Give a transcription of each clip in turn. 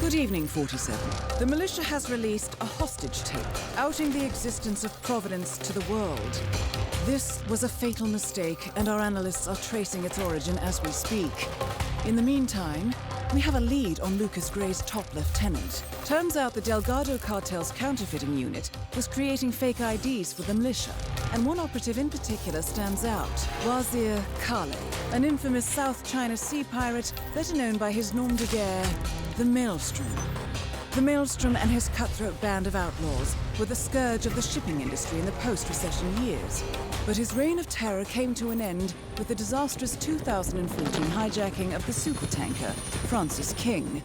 Good evening, 47. The militia has released a hostage tape, outing the existence of Providence to the world. This was a fatal mistake, and our analysts are tracing its origin as we speak. In the meantime, we have a lead on Lucas Gray's top lieutenant. Turns out the Delgado cartel's counterfeiting unit was creating fake IDs for the militia, and one operative in particular stands out, Wazir Kale, an infamous South China Sea pirate better known by his nom de guerre, the Maelstrom. The Maelstrom and his cutthroat band of outlaws were the scourge of the shipping industry in the post-recession years. But his reign of terror came to an end with the disastrous 2014 hijacking of the supertanker, Francis King.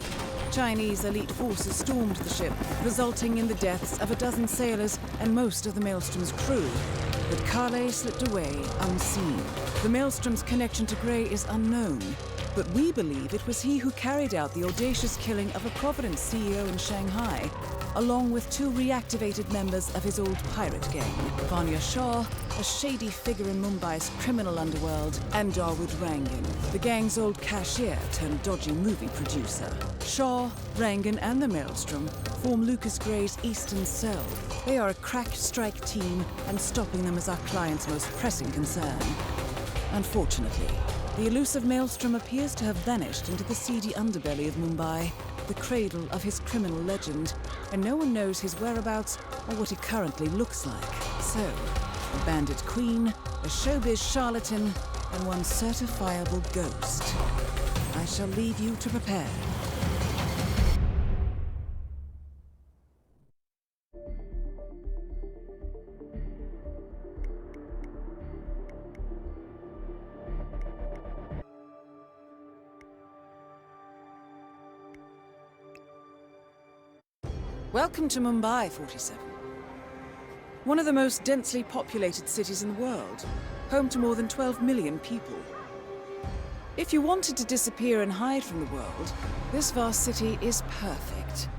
Chinese elite forces stormed the ship, resulting in the deaths of a dozen sailors and most of the Maelstrom's crew. But Kale slipped away unseen. The Maelstrom's connection to Gray is unknown, but we believe it was he who carried out the audacious killing of a Providence CEO in Shanghai, along with two reactivated members of his old pirate gang, Vanya Shah, a shady figure in Mumbai's criminal underworld, and Dawood Rangan, the gang's old cashier turned dodgy movie producer. Shah, Rangan, and the Maelstrom form Lucas Gray's Eastern Cell. They are a crack strike team, and stopping them is our client's most pressing concern. Unfortunately, the elusive Maelstrom appears to have vanished into the seedy underbelly of Mumbai, the cradle of his criminal legend, and no one knows his whereabouts or what he currently looks like. So, a bandit queen, a showbiz charlatan, and one certifiable ghost. I shall leave you to prepare. Welcome to Mumbai, 47. One of the most densely populated cities in the world, home to more than 12 million people. If you wanted to disappear and hide from the world, this vast city is perfect.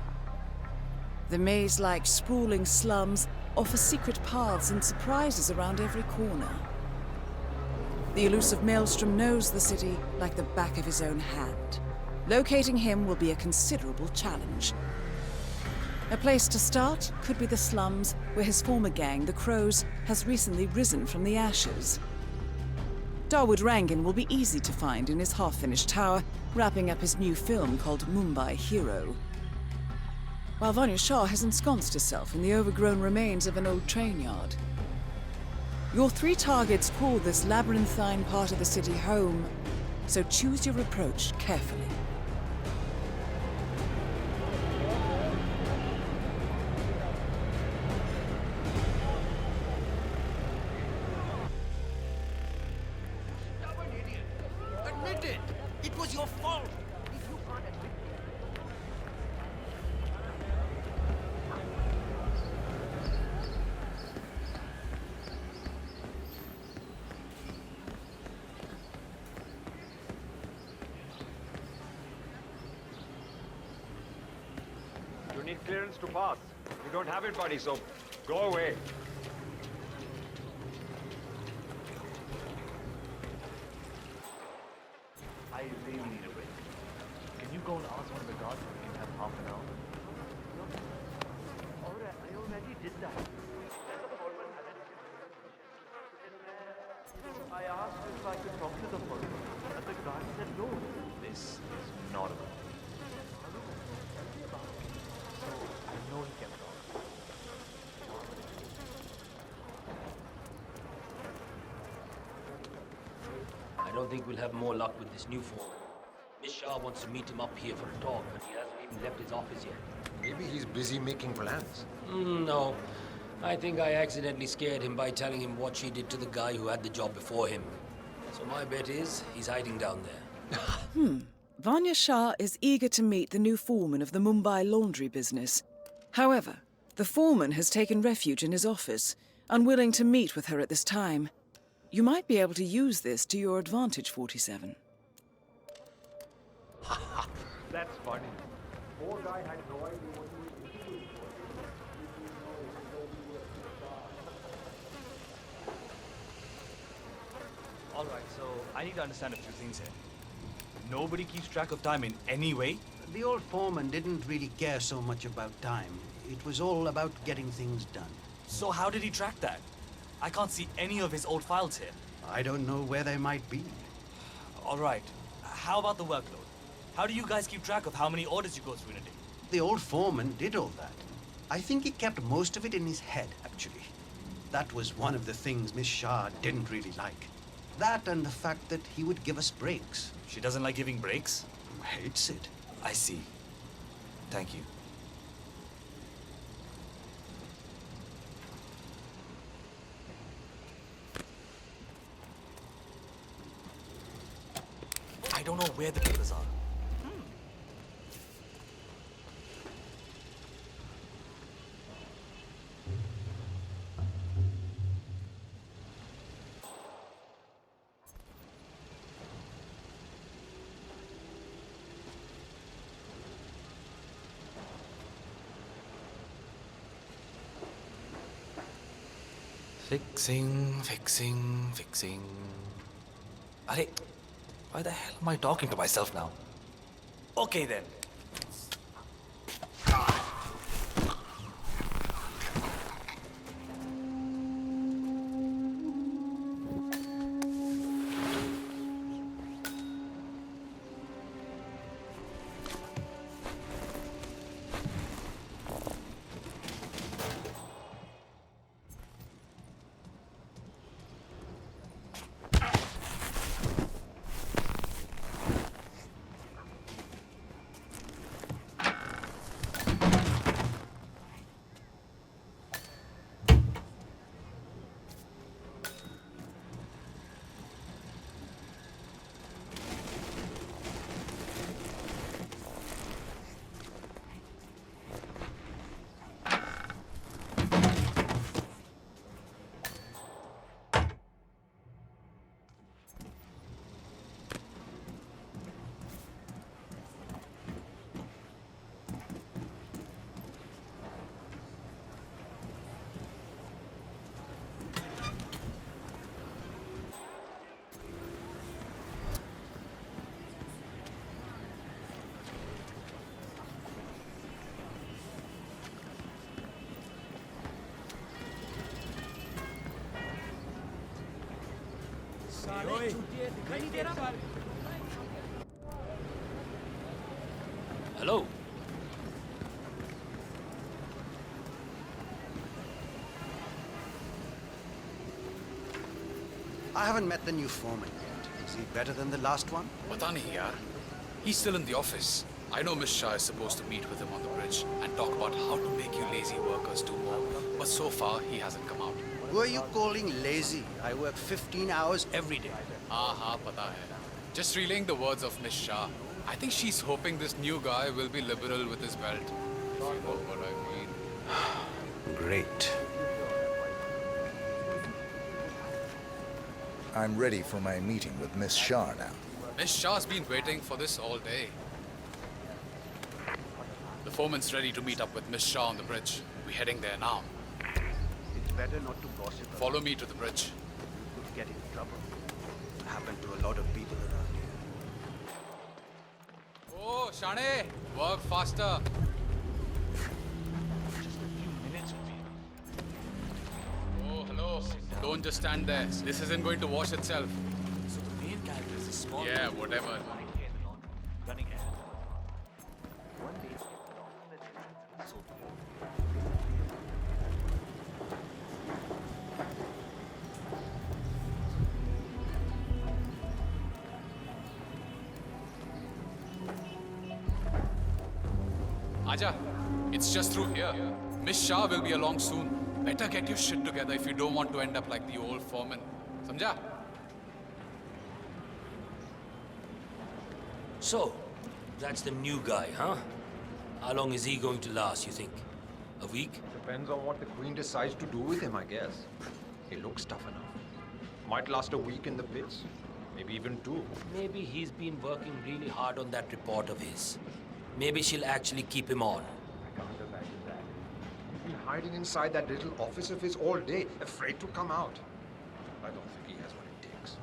The maze-like sprawling slums offer secret paths and surprises around every corner. The elusive Maelstrom knows the city like the back of his own hand. Locating him will be a considerable challenge. A place to start could be the slums where his former gang, the Crows, has recently risen from the ashes. Dawood Rangan will be easy to find in his half-finished tower, wrapping up his new film called Mumbai Hero. While Vanya Shah has ensconced herself in the overgrown remains of an old train yard. Your three targets call this labyrinthine part of the city home, so choose your approach carefully. It was your fault! If you can't admit You need clearance to pass. You don't have it, buddy, so go away. I really need a break. Can you go and ask one of the guards if we can have half an hour? Alright, I already did that. I asked if I could talk to the person, and the guard said no. This is not a good thing. So, I know he can talk. I don't think we'll have more luck with this new foreman. Miss Shah wants to meet him up here for a talk, but he hasn't even left his office yet. Maybe he's busy making plans. No. I think I accidentally scared him by telling him what she did to the guy who had the job before him. So my bet is he's hiding down there. Vanya Shah is eager to meet the new foreman of the Mumbai laundry business. However, the foreman has taken refuge in his office, unwilling to meet with her at this time. You might be able to use this to your advantage, 47. That's funny. Poor guy had no idea what he was doing. Alright, so I need to understand a few things here. Nobody keeps track of time in any way? The old foreman didn't really care so much about time. It was all about getting things done. So how did he track that? I can't see any of his old files here. I don't know where they might be. All right. How about the workload? How do you guys keep track of how many orders you go through in a day? The old foreman did all that. I think he kept most of it in his head, actually. That was one of the things Miss Shah didn't really like. That and the fact that he would give us breaks. She doesn't like giving breaks? Hates it. I see. Thank you. I don't know where the papers are. Fixing. Arey, why the hell am I talking to myself now? Okay then. Hello? I haven't met the new foreman yet. Is he better than the last one? Pata nahi yaar. He's still in the office. I know Miss Shah is supposed to meet with him on the bridge and talk about how to make you lazy workers do more. But so far, he hasn't come out. Who are you calling lazy? I work 15 hours every day. Haan, pata hai. Just relaying the words of Miss Shah. I think she's hoping this new guy will be liberal with his belt. If you know what I mean. Great. I'm ready for my meeting with Miss Shah now. Miss Shah's been waiting for this all day. The foreman's ready to meet up with Miss Shah on the bridge. We're heading there now. It's better not to gossip. Follow me to the bridge. You could get in trouble. Happened to a lot of people around here. Oh, Shane, work faster. Just a few minutes of it. Oh, hello. Don't just stand there. This isn't going to wash itself. So the main character is a small... Yeah, whatever. Running ahead along. Running ahead. One day it's longer than this. So Aja, it's just through here. Miss Shah will be along soon. Better get your shit together if you don't want to end up like the old foreman. Samjha? So, that's the new guy, huh? How long is he going to last, you think? A week? Depends on what the Queen decides to do with him, I guess. He looks tough enough. Might last a week in the pits. Maybe even 2. Maybe he's been working really hard on that report of his. Maybe she'll actually keep him on. I can't imagine that. He's been hiding inside that little office of his all day, afraid to come out. I don't think he has what it takes.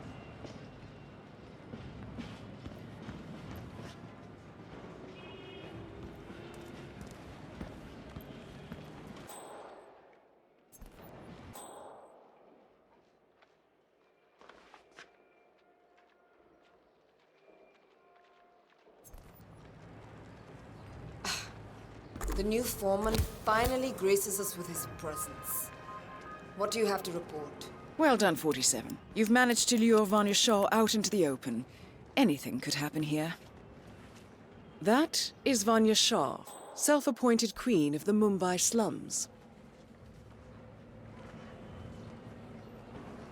The new foreman finally graces us with his presence. What do you have to report? Well done, 47. You've managed to lure Vanya Shah out into the open. Anything could happen here. That is Vanya Shah, self-appointed queen of the Mumbai slums.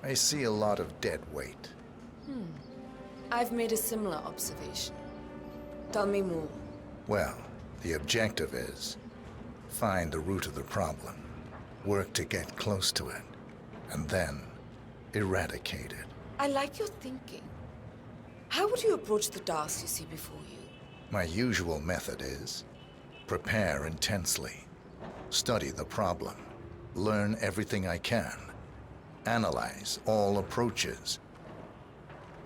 I see a lot of dead weight. I've made a similar observation. Tell me more. Well, the objective is find the root of the problem, work to get close to it, and then eradicate it. I like your thinking. How would you approach the task you see before you? My usual method is prepare intensely, study the problem, learn everything I can, analyze all approaches.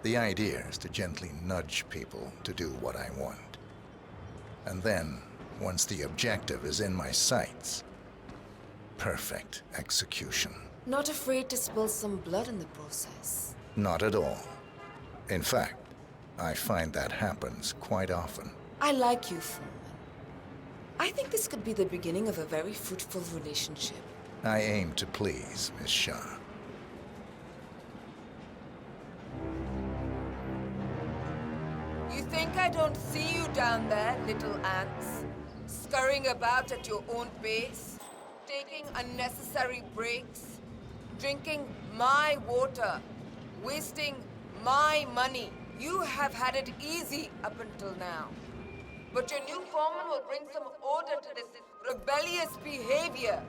The idea is to gently nudge people to do what I want. And then, once the objective is in my sights, perfect execution. Not afraid to spill some blood in the process? Not at all. In fact, I find that happens quite often. I like you, Foreman. I think this could be the beginning of a very fruitful relationship. I aim to please, Miss Shah. You think I don't see you down there, little ants? Scurrying about at your own pace? Taking unnecessary breaks? Drinking my water? Wasting my money? You have had it easy up until now. But your new foreman will bring some order to this rebellious behavior.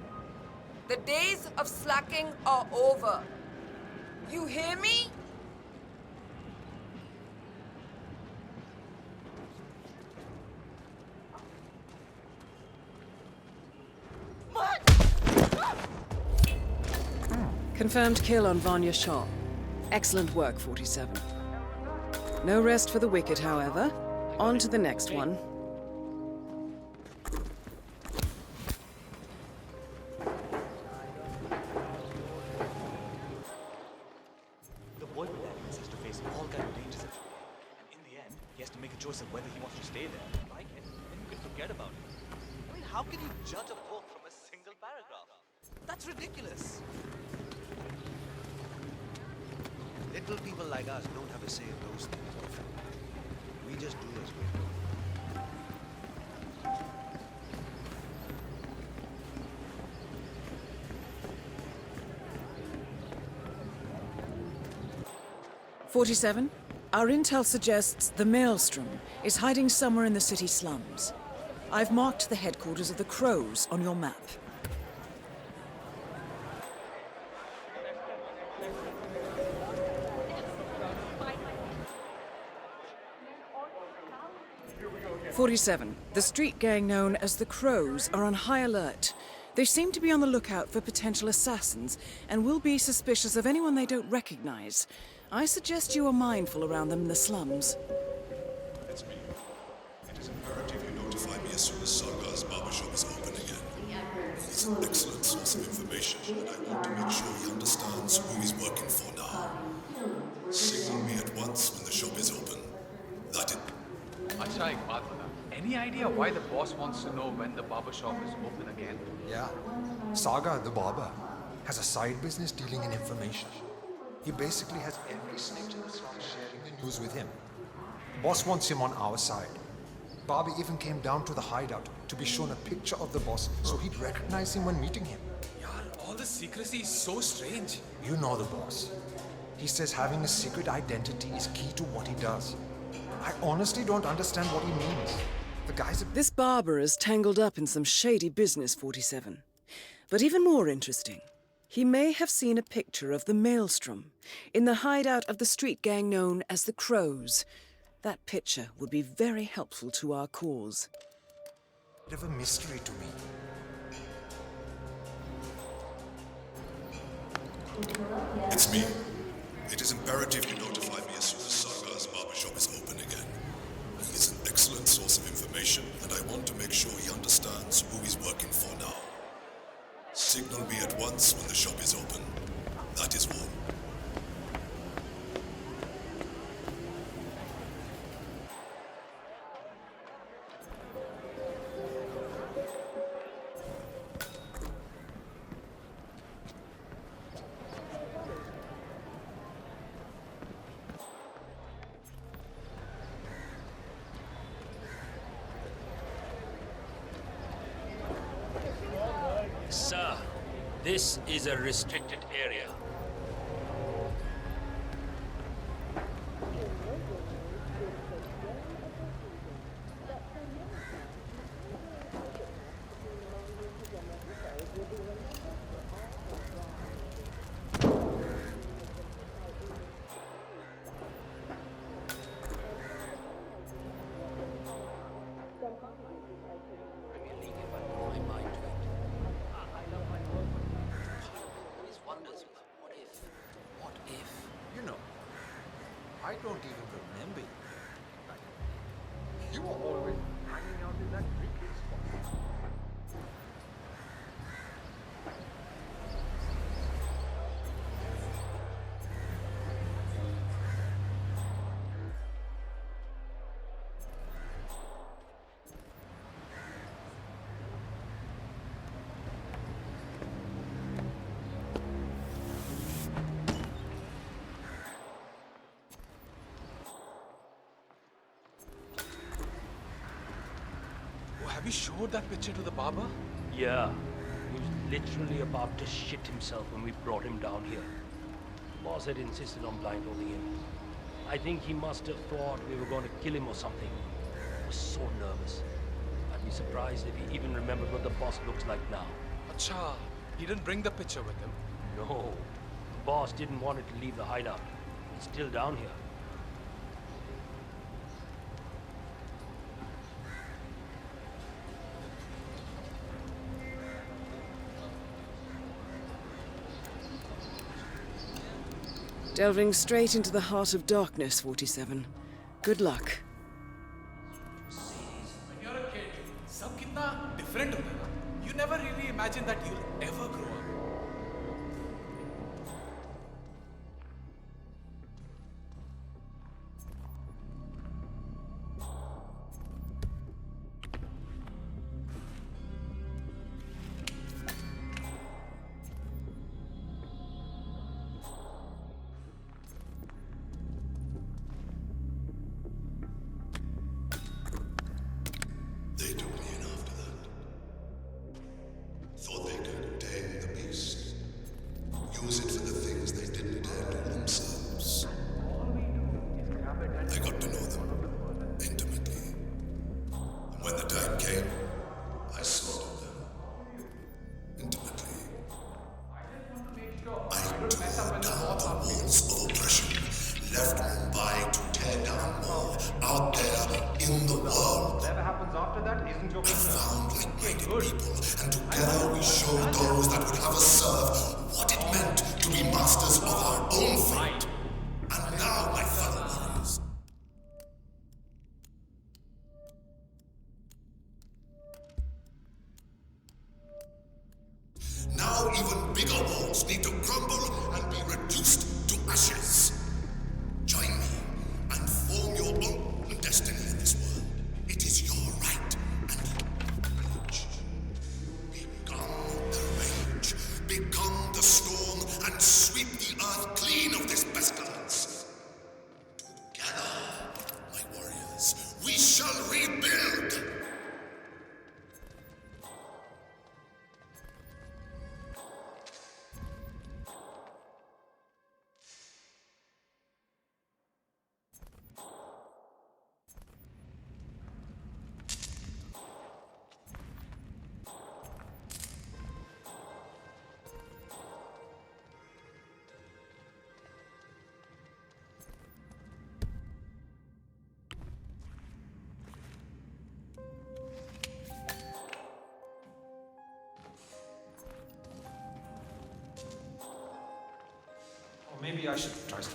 The days of slacking are over. You hear me? Confirmed kill on Vanya Shah. Excellent work, 47. No rest for the wicked, however. On to the next one. The boy with that has to face all kind of dangers. And in the end, he has to make a choice of whether he wants to stay there. Like it, and you can forget about it. I mean, how can you judge a book from a single paragraph? That's ridiculous. Little people like us don't have a say in those things. We just do as we're told. 47. Our intel suggests the Maelstrom is hiding somewhere in the city slums. I've marked the headquarters of the Crows on your map. "47. The street gang known as the Crows are on high alert. They seem to be on the lookout for potential assassins and will be suspicious of anyone they don't recognize. I suggest you are mindful around them in the slums." It's me. It is imperative you notify me as soon as Sargar's barbershop is open again. He's an excellent source of information, and I want to make sure he understands who he's working for now. Signal me at once when the shop is open. That it. Acha, ek baat bata. Any idea why the boss wants to know when the barber shop is open again? Yeah. Saga, the barber, has a side business dealing in information. He basically has every snitch in the slum sharing the news with him. Boss wants him on our side. Bobby even came down to the hideout to be shown a picture of the boss so he'd recognize him when meeting him. Yaar, all this secrecy is so strange. You know the boss. He says having a secret identity is key to what he does. I honestly don't understand what he means. The guy's a... This barber is tangled up in some shady business, 47. But even more interesting, he may have seen a picture of the Maelstrom in the hideout of the street gang known as the Crows. That picture would be very helpful to our cause. Bit of a mystery to me. It's me. It is imperative you notify me as soon as Sargar's barbershop is open again. He is an excellent source of information, and I want to make sure he understands who he's working for now. Signal me at once when the shop is open. That is all. This is a restricted area. You know, I don't even remember you. You were always hanging out in that drinking spot. Oh, have you showed that picture to the barber? Yeah. He was literally about to shit himself when we brought him down here. Boss had insisted on blindfolding him. I think he must have thought we were going to kill him or something. He was so nervous. I'd be surprised if he even remembered what the boss looks like now. Acha, he didn't bring the picture with him. No. The boss didn't want it to leave the hideout. It's still down here. Delving straight into the heart of darkness, 47. Good luck. When you're a kid, सब कितना different होता है ना? You never really imagine that you'll ever grow up. They took me in after that. Thought they could tame the beast. Use it for the things they didn't dare do themselves. I got to know them intimately. And when the time came, I slaughtered them intimately. I tore down the walls of oppression, left Mumbai to tear down more out there in the world. Whatever happens after that isn't your I concern. found like-minded people, and together we showed those that would have us serve what it meant to be masters of our own fate. And now, my fellow warriors, now even bigger walls need to crumble and be reduced to ashes. Join me and form your own destiny in this world. It is your right and privilege. Become the rage, become the storm, and sweep the earth clean of this pestilence. Together, my warriors, we shall rebuild. Or maybe I should try some.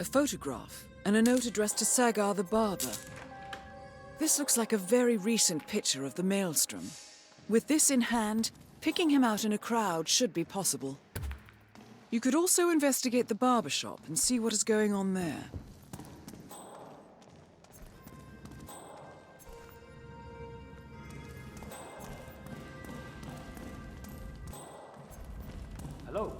A photograph and a note addressed to Sagar the barber. This looks like a very recent picture of the Maelstrom. With this in hand, picking him out in a crowd should be possible. You could also investigate the barber shop and see what is going on there. Hello.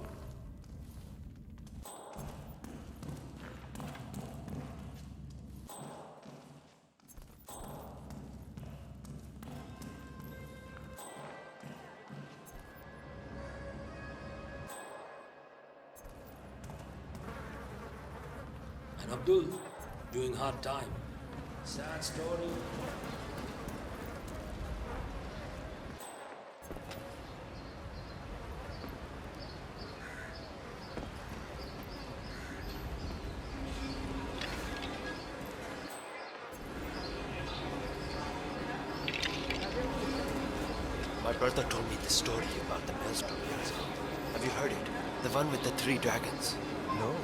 And Abdul, doing hard time. Sad story. My brother told me the story about the maelstrom years ago. Have you heard it? The one with the 3 dragons? No.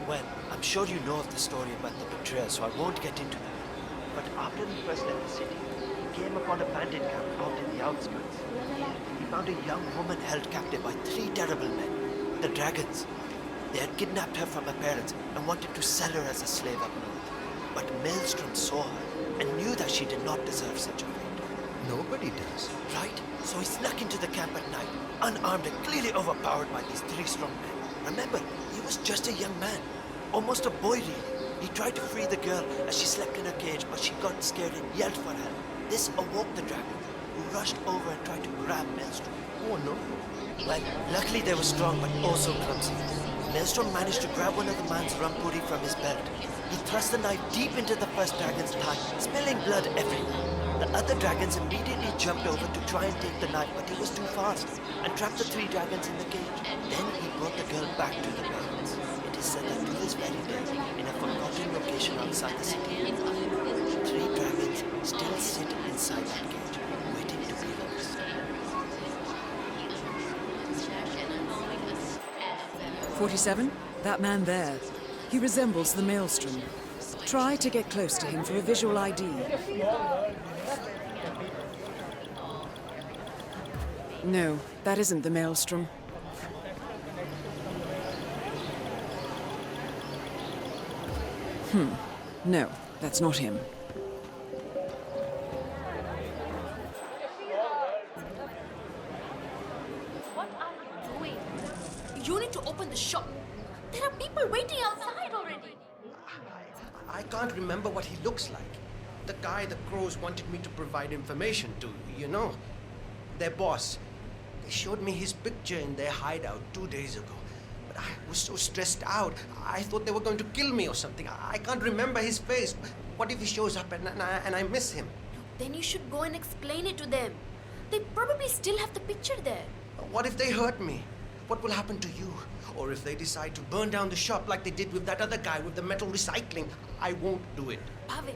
Well, I'm sure you know of the story about the betrayer, so I won't get into that. But after he first left the city, he came upon a bandit camp out in the outskirts. Here, he found a young woman held captive by 3 terrible men, the dragons. They had kidnapped her from her parents and wanted to sell her as a slave up north. But Maelstrom saw her and knew that she did not deserve such a fate. Nobody does. Right? So he snuck into the camp at night, unarmed and clearly overpowered by these 3 strong men. Remember, he was just a young man, almost a boy really. He tried to free the girl as she slept in her cage, but she got scared and yelled for help. This awoke the dragon, who rushed over and tried to grab Maelstrom. Oh no. Well, luckily they were strong but also clumsy. Maelstrom managed to grab one of the man's rampuri from his belt. He thrust the knife deep into the first dragon's thigh, spilling blood everywhere. The other dragons immediately jumped over to try and take the knife, but he was too fast and trapped the 3 dragons in the cage. Then he brought the girl back to the parents. It is said that to this very day, in a forgotten location outside the city, 3 dragons still sit inside that cage, waiting to be released. 47? That man there. He resembles the Maelstrom. Try to get close to him for a visual ID. No, that isn't the Maelstrom. No, that's not him. What are you doing? You need to open the shop. There are people waiting outside already. I can't remember what he looks like. The guy the crows wanted me to provide information to, you know. Their boss. They showed me his picture in their hideout 2 days ago. But I was so stressed out. I thought they were going to kill me or something. I can't remember his face. What if he shows up and I miss him? Then you should go and explain it to them. They probably still have the picture there. What if they hurt me? What will happen to you? Or if they decide to burn down the shop like they did with that other guy with the metal recycling? I won't do it. Bhavin,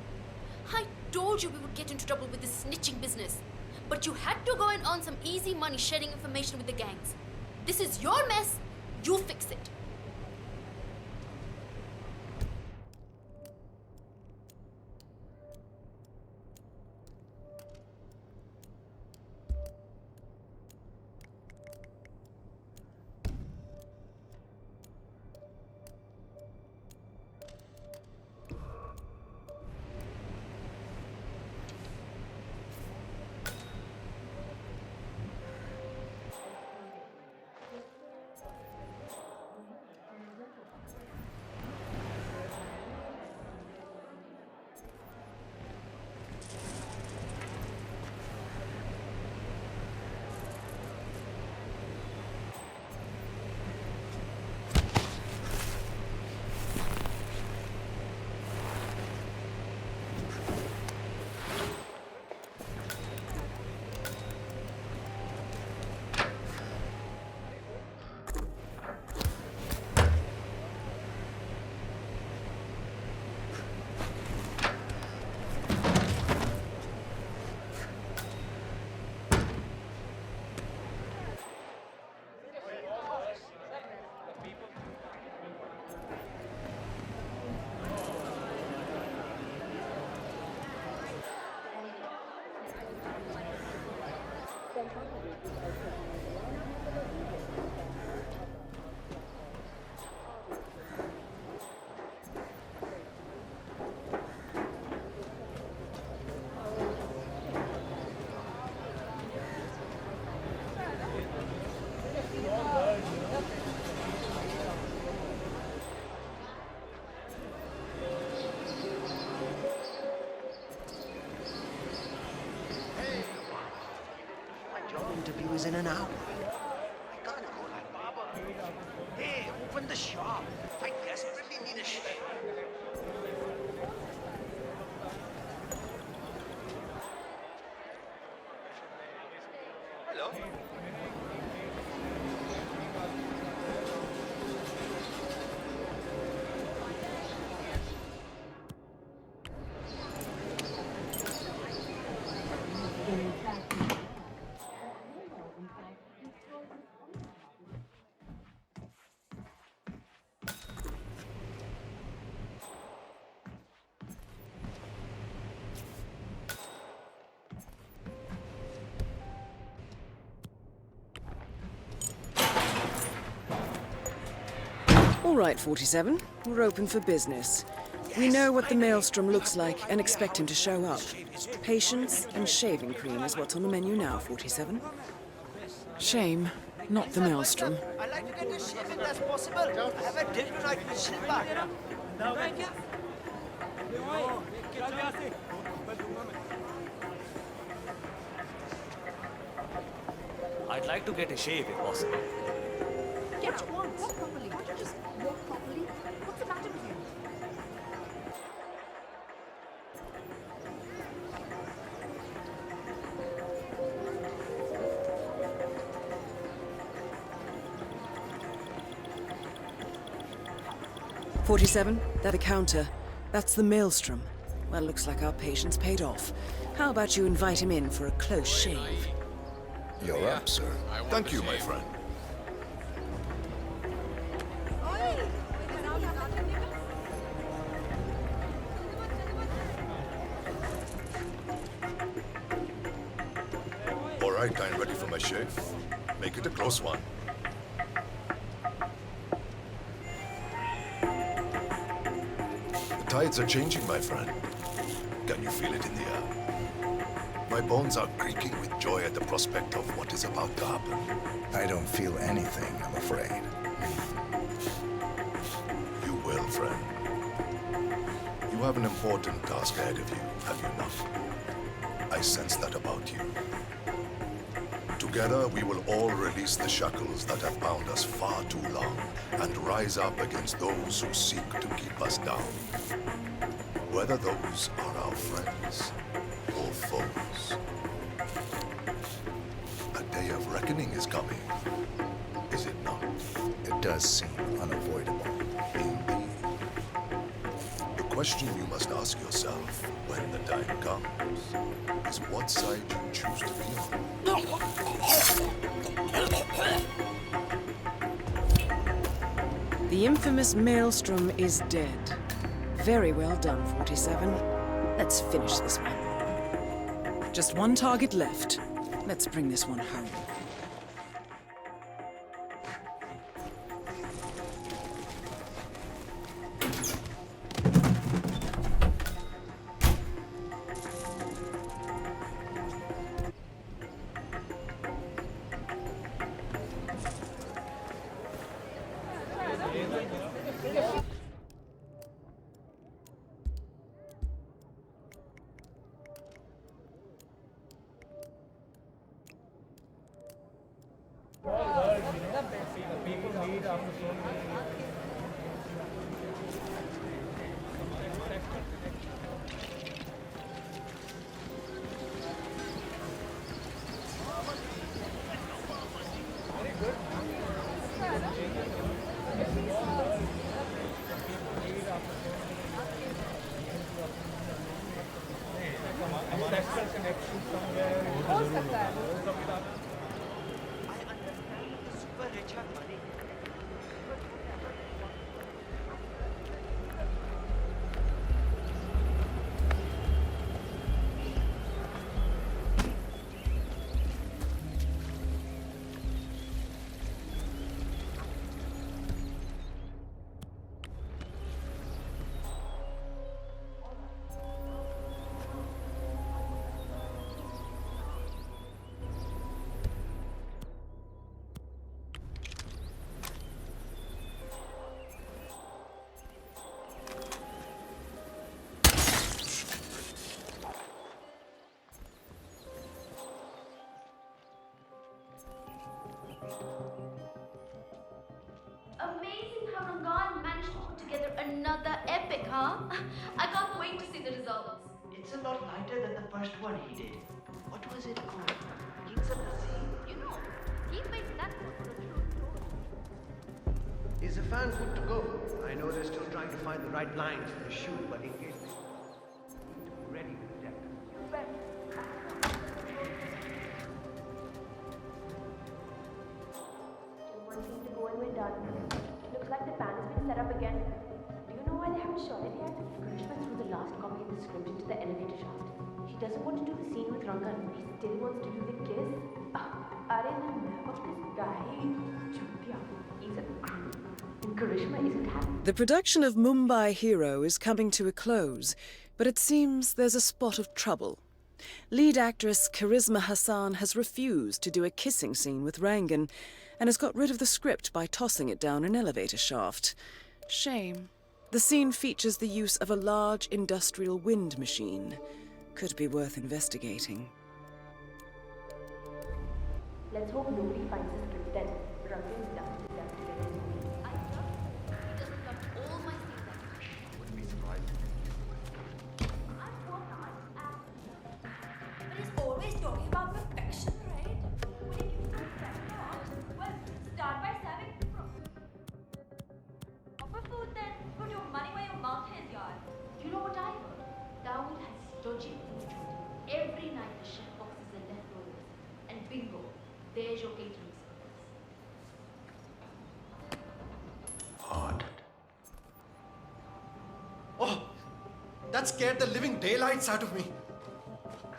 I told you we would get into trouble with this snitching business. But you had to go and earn some easy money sharing information with the gangs. This is your mess. You fix it. interview is in an hour. I can't go like that. Hey, open the shop. I desperately need a shave. Hello? All right, 47. We're open for business. We know what the Maelstrom looks like and expect him to show up. Patience and shaving cream is what's on the menu now, 47. Shame, not the Maelstrom. I'd like to get a shave if that's possible. I have a date tonight with Shilpa. I'd like to get a shave if possible. Get on. Walk properly. Can't you just walk properly? What's the matter with you? "47, that a counter. That's the Maelstrom. Well, looks like our patience paid off. How about you invite him in for a close shave?" You're up, sir. Thank you, my friend. All right, I'm ready for my shave. Make it a close one. The tides are changing, my friend. Can you feel it in the air? My bones are creaking with joy at the prospect of what is about to happen. I don't feel anything, I'm afraid. You will, friend. You have an important task ahead of you, have you not? I sense that about you. Together, we will all release the shackles that have bound us far too long and rise up against those who seek to keep us down. Whether those are our friends or foes. A day of reckoning is coming, is it not? It does seem unavoidable. Indeed. The question you must ask yourself when the time comes is what side you choose to be on. The infamous Maelstrom is dead. Very well done, 47. Let's finish this one. Just one target left. Let's bring this one home. Amazing how Rangan managed to put together another epic, huh? I can't wait to see the results. It's a lot lighter than the first one he did. What was it called? Kings of the Sea? You know, he makes that one for a true story. Is the fan good to go? I know they're still trying to find the right lines for the shoot, but in case ready to detect. One seemed to go and we're done. Looks like the pan has been set up again. Do you know why they haven't shot it yet? Karishma threw the last copy of the script into the elevator shaft. She doesn't want to do the scene with Rangan, but he still wants to do the kiss. Are in the map of this guy, Chutia. He's a crew. And Karishma isn't happy. The production of Mumbai Hero is coming to a close, but it seems there's a spot of trouble. Lead actress Charisma Hassan has refused to do a kissing scene with Rangan and has got rid of the script by tossing it down an elevator shaft. Shame. The scene features the use of a large industrial wind machine. Could be worth investigating. Let's hope nobody finds the script then. Rangan's done to get his movie. I love it. He doesn't cut all my scenes like that. Wouldn't be surprised. I want to act. But he's always talking about perfection, right? When he gives you a well, start by serving proper food then. Put your money where your mouth is, yaar. You know what I heard? Dawood has dodgy food. Every night the chef boxes the leftovers. And bingo, there's your catering service. Odd. Oh! That scared the living daylights out of me.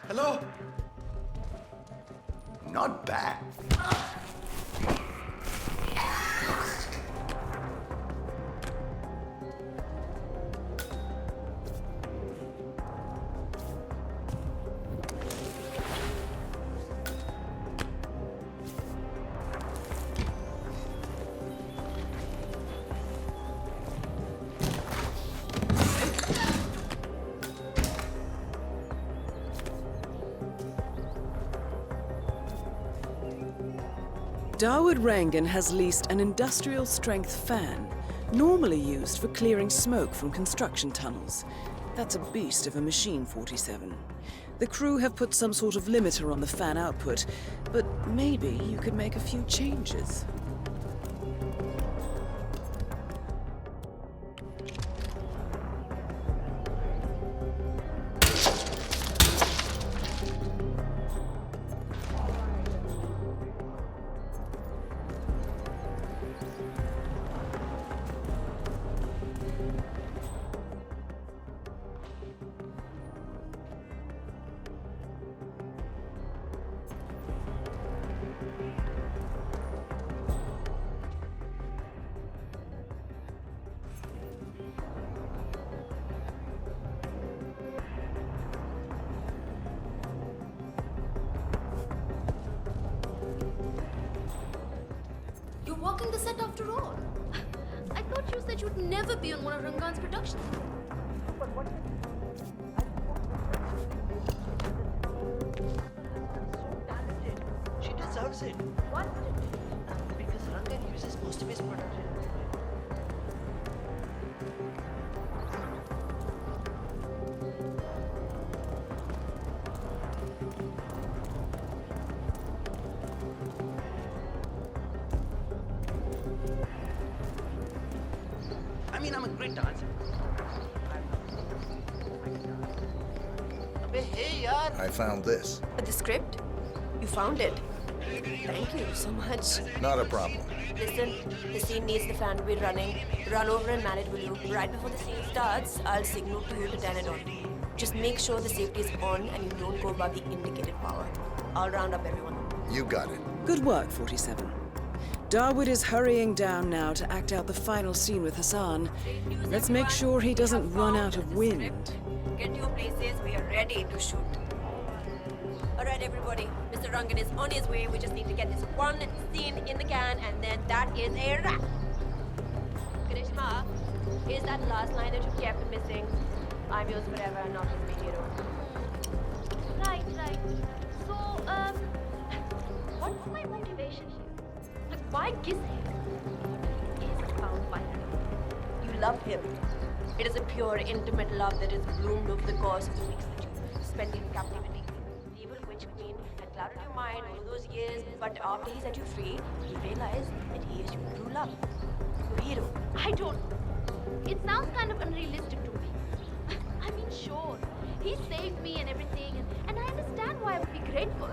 Hello? Not bad. Dawood Rangan has leased an industrial-strength fan, normally used for clearing smoke from construction tunnels. That's a beast of a machine, 47. The crew have put some sort of limiter on the fan output, but maybe you could make a few changes. You're walking the set after all. I thought you said you'd never be on one of Rangan's productions. But what So talented. She deserves it. What? Because Rangan uses most of his production. I mean, I'm a great dancer. Abbe, hey, yaar. I found this. The script? You found it. Thank you so much. Not a problem. Listen, the scene needs the fan to be running. Run over and man it, will you? Right before the scene starts, I'll signal to you to turn it on. Just make sure the safety is on and you don't go above the indicated power. I'll round up everyone. You got it. Good work, 47. Dawood is hurrying down now to act out the final scene with Hassan. Let's make sure he doesn't run out of wind. Get to your places, we are ready to shoot. Alright everybody, Mr. Rangan is on his way. We just need to get this one scene in the can and then that is a wrap. Karishma, here's that last line that you kept missing. I'm yours forever, not just me, hero. Right. So, what was my motivation here? Why kiss him? He is found finally. You love him. It is a pure, intimate love that has bloomed over the course of the weeks that you spent in captivity. The evil witch queen had clouded your mind all those years, but after he set you free, you realized that he is your true love. Your hero. I don't. It sounds kind of unrealistic to me. I mean, sure, he saved me and everything, and I understand why I would be grateful.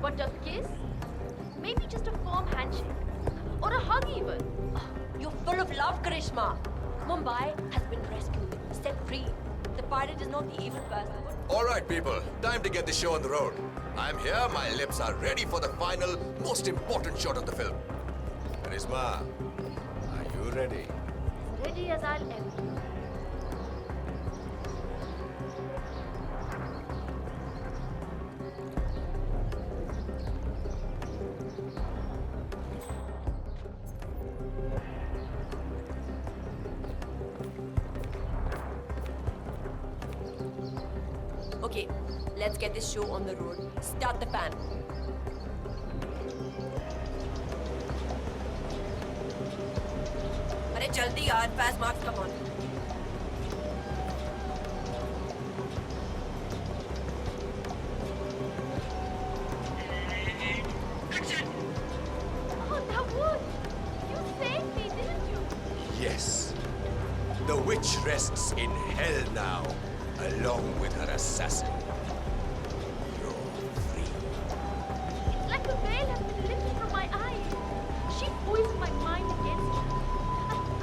But a kiss? Maybe just a firm handshake. Or a hug even. You're full of love, Karishma. Mumbai has been rescued, set free. The pirate is not the evil person. All right, people. Time to get the show on the road. I'm here. My lips are ready for the final, most important shot of the film. Karishma, are you ready? Ready as I'll ever be. Okay, let's get this show on the road. Start the fan. अरे जल्दी यार, fast marks, come on. Oh, that wood! You saved me, didn't you? Yes. The witch rests in hell now, along with her assassin. It's like a veil has been lifted from my eyes. She poisoned my mind against you.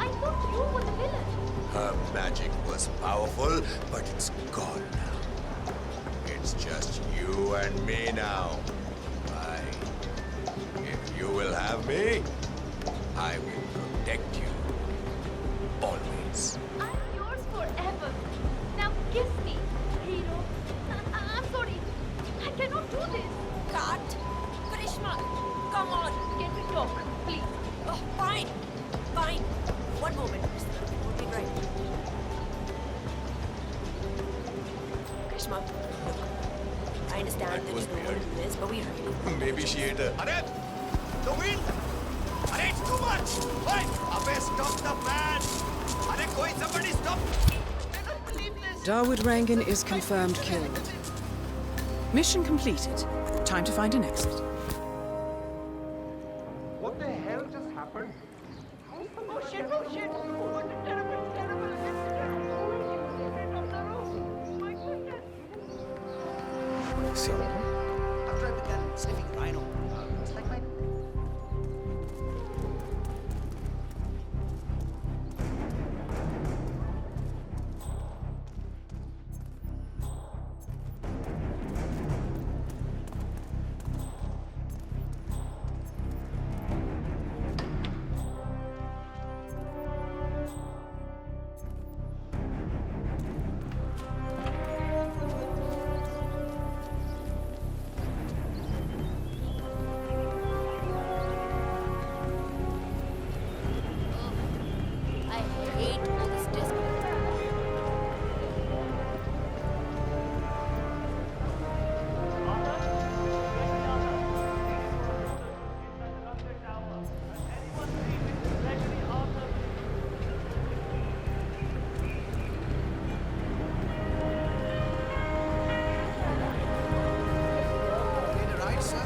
I thought you were the villain. Her magic was powerful, but it's gone now. It's just you and me now. If you will have me, I will protect you. Always. I'm yours forever. Now kiss me, hero. I'm sorry. I cannot do this. Cut. Karishma, come on. Can we talk, please? Oh, fine. Fine. One moment. We'll be right. Karishma, look. I understand that you don't want to do this, but we really... Maybe she ate a... Arey! The wind! Arey, it's too much! Wait! Abey, stop the fan! Arey, koi somebody stop! Dawood Rangan is confirmed killed. Mission completed. Time to find an exit. What the hell just happened? Oh shit, oh shit! What a terrible, terrible accident! From the roof! My goodness! So, after I began sniffing rhino, it's like my... I hate all this disco. Right, sir?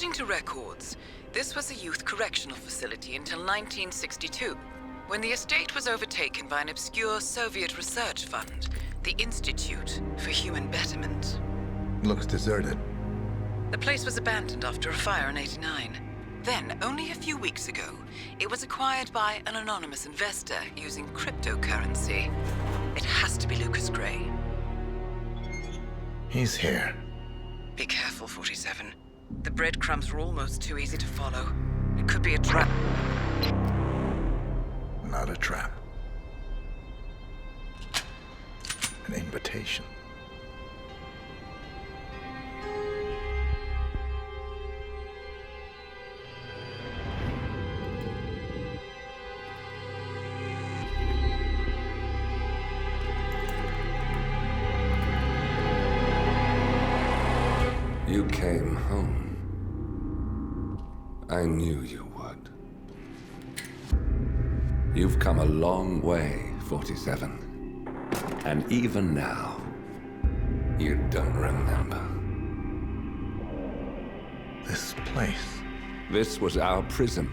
According to records, this was a youth correctional facility until 1962, when the estate was overtaken by an obscure Soviet research fund, the Institute for Human Betterment. Looks deserted. The place was abandoned after a fire in '89. Then, only a few weeks ago, it was acquired by an anonymous investor using cryptocurrency. It has to be Lucas Gray. He's here. Be careful, 47. The breadcrumbs were almost too easy to follow. It could be a trap. Not a trap. An invitation. You came home. I knew you would. You've come a long way, 47. And even now, you don't remember. This place. This was our prison,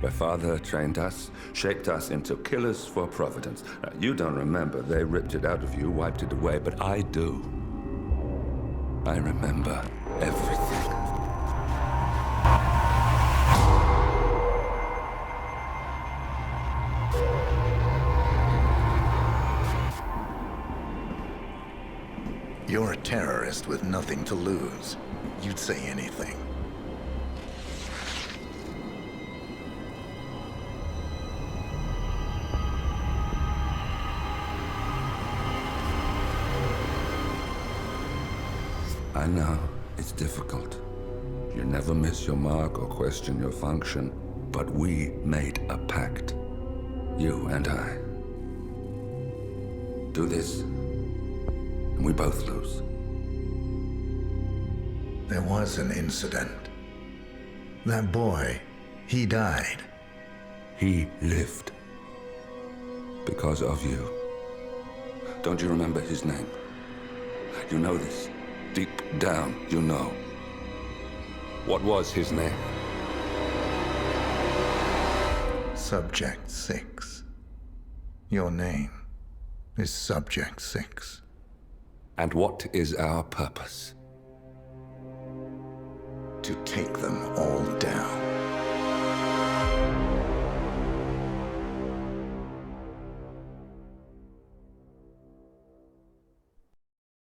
where Father trained us, shaped us into killers for Providence. You don't remember. They ripped it out of you, wiped it away, but I do. I remember everything. You're a terrorist with nothing to lose. You'd say anything. I know, it's difficult. You never miss your mark or question your function, but we made a pact. You and I. Do this, and we both lose. There was an incident. That boy, he died. He lived. Because of you. Don't you remember his name? You know this. Deep down, you know. What was his name? Subject 6. Your name is Subject 6. And what is our purpose? To take them all down.